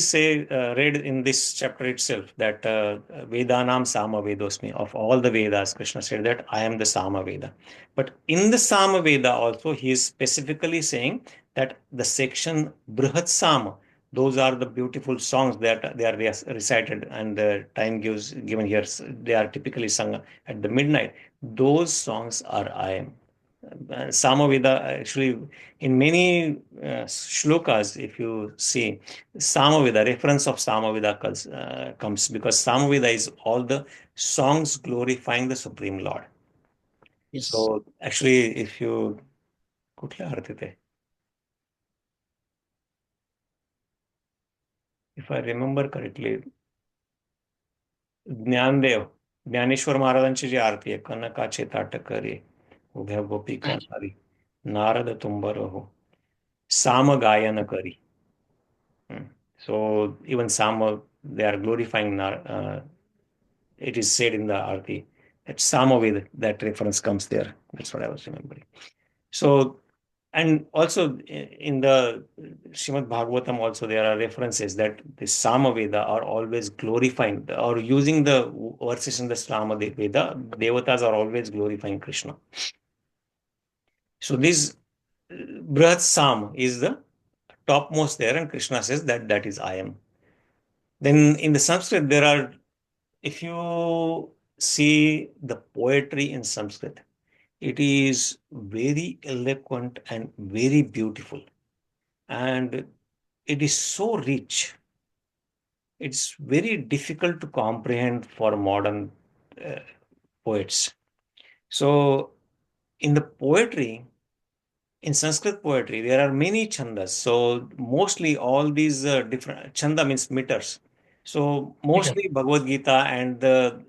read in this chapter itself that Vedanam Sama Vedosmi, of all the Vedas, Krishna said that I am the Sama Veda. But in the Sama Veda also, he is specifically saying that the section Brihat Sama, those are the beautiful songs that they are recited, and the time given here, they are typically sung at the midnight. Those songs are I am. Samaveda, actually, in many shlokas, if you see, Samaveda, reference of Samaveda comes because Samaveda is all the songs glorifying the Supreme Lord.
Yes.
So, actually, if you कुठल्या आरती ते? If I remember correctly, Dnyaneshwar महाराजांची जी आरती आहे, कनकाचे ताटकरी उभ्या गोपिका नारी नारद तुंबर हो साम गायन करी. So even Sama, they are glorifying it is said in the Arti that Samaveda, that reference comes there. That's what I was remembering. So, and also in the Srimad Bhagavatam also there are references that the Samaveda are always glorifying or using the verses in the Samaveda, Devatas are always glorifying Krishna. So this Brihat Sam is the topmost there, and Krishna says that that is I am. Then in the Sanskrit, there are, if you see the poetry in Sanskrit, it is very eloquent and very beautiful. And it is so rich. It's very difficult to comprehend for modern poets. So in the poetry, in Sanskrit poetry, there are many chandas. So mostly all these different chanda means meters. So mostly Bhagavad Gita and the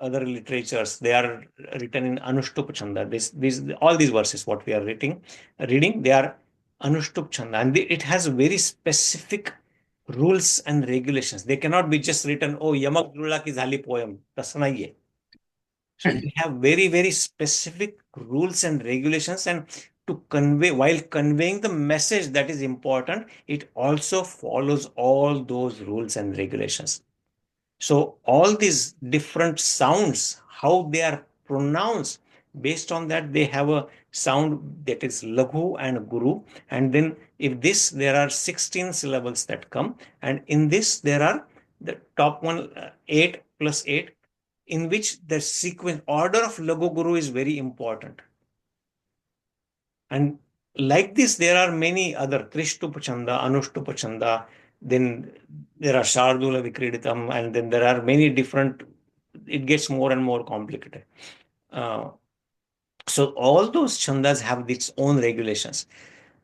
other literatures, they are written in Anushtup chanda. All these verses, what we are reading, they are Anushtup chanda, and it has very specific rules and regulations. They cannot be just written, oh, Yamak Dhula ki zali poem. तसं नाहीये. So they have very, very specific rules and regulations, and to convey, while conveying the message that is important, it also follows all those rules and regulations. So all these different sounds, how they are pronounced, based on that, they have a sound that is laghu and guru. And then if this, there are 16 syllables that come. And in this, there are the top one, 8 plus 8, in which the sequence order of laghu guru is very important. And like this, there are many other Trishtupa chanda, Anushtupa chanda, then there are Shardula Vikriditam, and then there are many different, it gets more and more complicated. So all those chandas have its own regulations.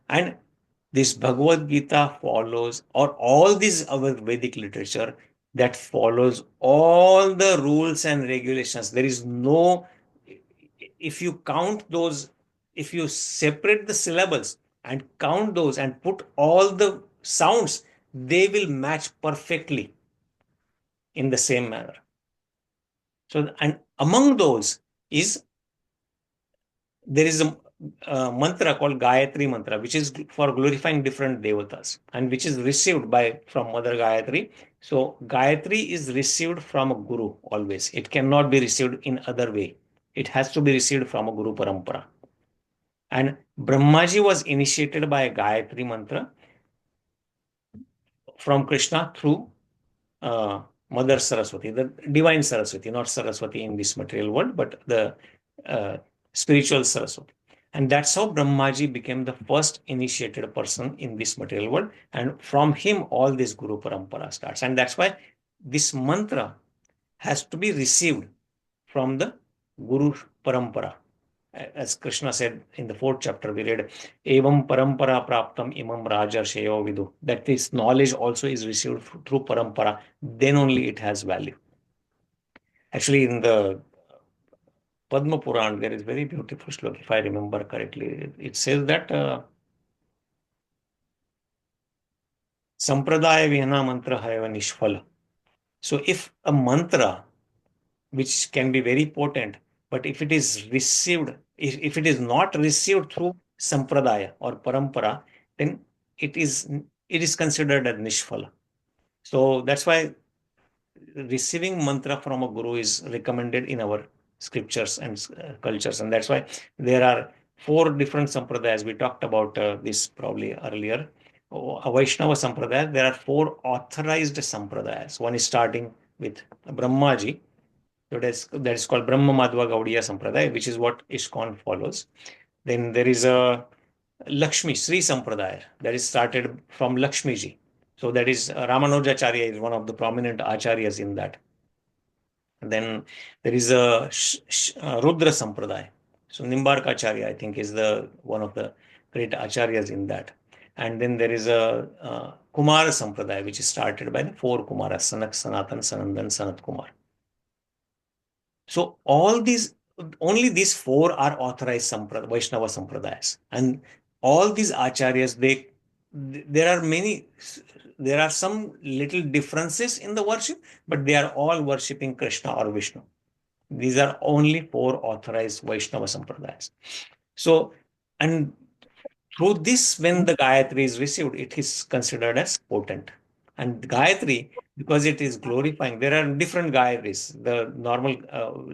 And this Bhagavad Gita follows, or all these other Vedic literature that follows all the rules and regulations. There is no, if you count those, if you separate the syllables and count those and put all the sounds, they will match perfectly in the same manner. So, and among those is, there is a mantra called Gayatri mantra, which is for glorifying different devatas, and which is received from Mother Gayatri. So Gayatri is received from a guru always. It cannot be received in other way. It has to be received from a guru parampara. And Brahmaji was initiated by a Gayatri mantra. from Krishna through Mother Saraswati, the divine Saraswati, not Saraswati in this material world, but the spiritual Saraswati. And that's how Brahmaji became the first initiated person in this material world. And from him, all this Guru Parampara starts. And that's why this mantra has to be received from the Guru Parampara. As Krishna said in the 4th chapter, we read, Evam Parampara Praptam Imam Rajarshayo Vidu. That this knowledge also is received through Parampara, then only it has value. Actually, in the Padma Puran, there is very beautiful slok, if I remember correctly. It says that Sampradaya Vihana mantra hayava nishphala. So if a mantra, which can be very potent, but if it is received, if it is not received through Sampradaya or Parampara, then it is considered as nishphala. So that's why receiving mantra from a guru is recommended in our scriptures and cultures. And that's why there are 4 different sampradayas. We talked about this probably earlier. A Vaishnava sampradaya, there are 4 authorized sampradayas. One is starting with Brahmaji. So that is called Brahma Madhva Gaudiya Sampradaya, which is what ISKCON follows. Then there is a Lakshmi Sri Sampradaya that is started from Lakshmiji. So that is Ramanujacharya is one of the prominent acharyas in that. Then there is a Rudra Sampradaya. So Nimbarkacharya, I think, is the one of the great acharyas in that. And then there is a Kumara Sampradaya, which is started by the 4 Kumaras, Sanak, Sanatan, Sanandan, Sanat Kumar. So all these, only these 4 are authorized Vaishnava Sampradayas. And all these acharyas, there are some little differences in the worship, but they are all worshipping Krishna or Vishnu. These are only 4 authorized Vaishnava Sampradayas. So, and through this, when the Gayatri is received, it is considered as potent. And Gayatri, because it is glorifying, there are different Gayatris. The normal,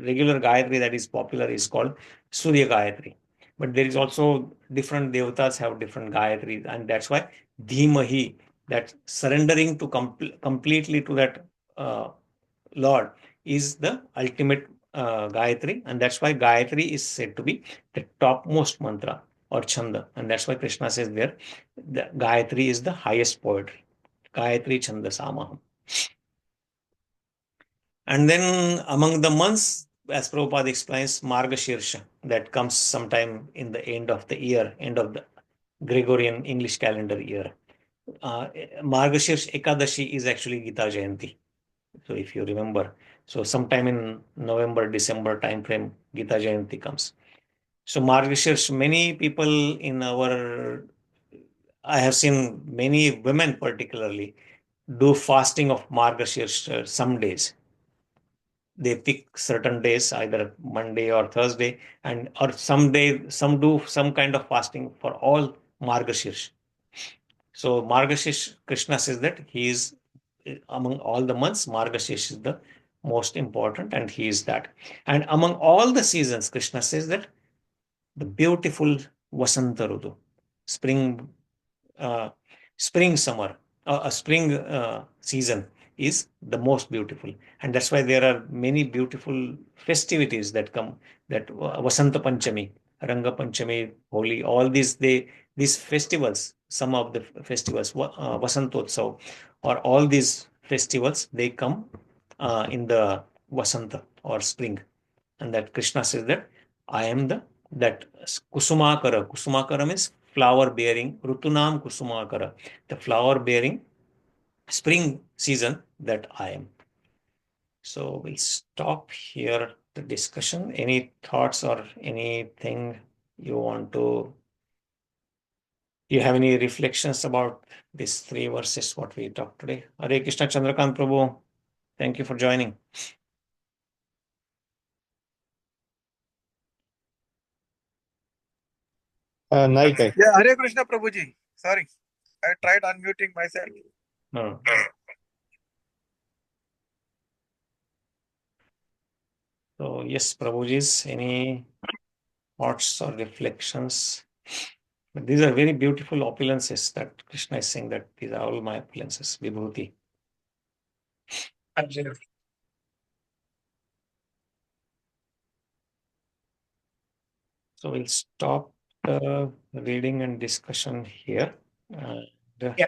regular Gayatri that is popular is called Surya Gayatri. But there is also different devatas have different Gayatris. And that's why Dhimahi, that surrendering to completely to that Lord, is the ultimate Gayatri. And that's why Gayatri is said to be the topmost mantra or chanda. And that's why Krishna says there, the Gayatri is the highest poetry. Gayatri Chanda Samaham. And then among the months, as Prabhupada explains, Margashirsha, that comes sometime in the end of the year, end of the Gregorian English calendar year. Margashirsha Ekadashi is actually Gita Jayanti. So if you remember, so sometime in November, December timeframe, Gita Jayanti comes. So Margashirsha, many people in I have seen many women particularly do fasting of Margashirsha some days. They pick certain days, either Monday or Thursday, or some do some kind of fasting for all Margashirsha. So Margashirsha, Krishna says that he is among all the months, Margashirsha is the most important, and he is that. And among all the seasons, Krishna says that the beautiful Vasanta Rutu, spring, summer, a spring season is the most beautiful. And that's why there are many beautiful festivities that come, that Vasanta Panchami, Ranga Panchami, Holi, all these festivals, some of the festivals, Vasantotsav, or all these festivals, they come in the Vasanta or spring. And that Krishna says that I am that Kusumakara. Kusumakara means flower bearing, Rutunam Kusumakara, the flower bearing spring season that I am. So we'll stop here the discussion. Any thoughts or anything you have any reflections about these 3 verses, what we talked today? Hare Krishna Chandrakant Prabhu, thank you for joining.
Night.
Yeah, Hare Krishna Prabhuji. Sorry, I tried unmuting myself.
No. So yes, Prabhuji's any thoughts or reflections? But these are very beautiful opulences that Krishna is saying that these are all my opulences, vibhuti.
Absolutely.
So we'll stop the reading and discussion here. And,
Yeah.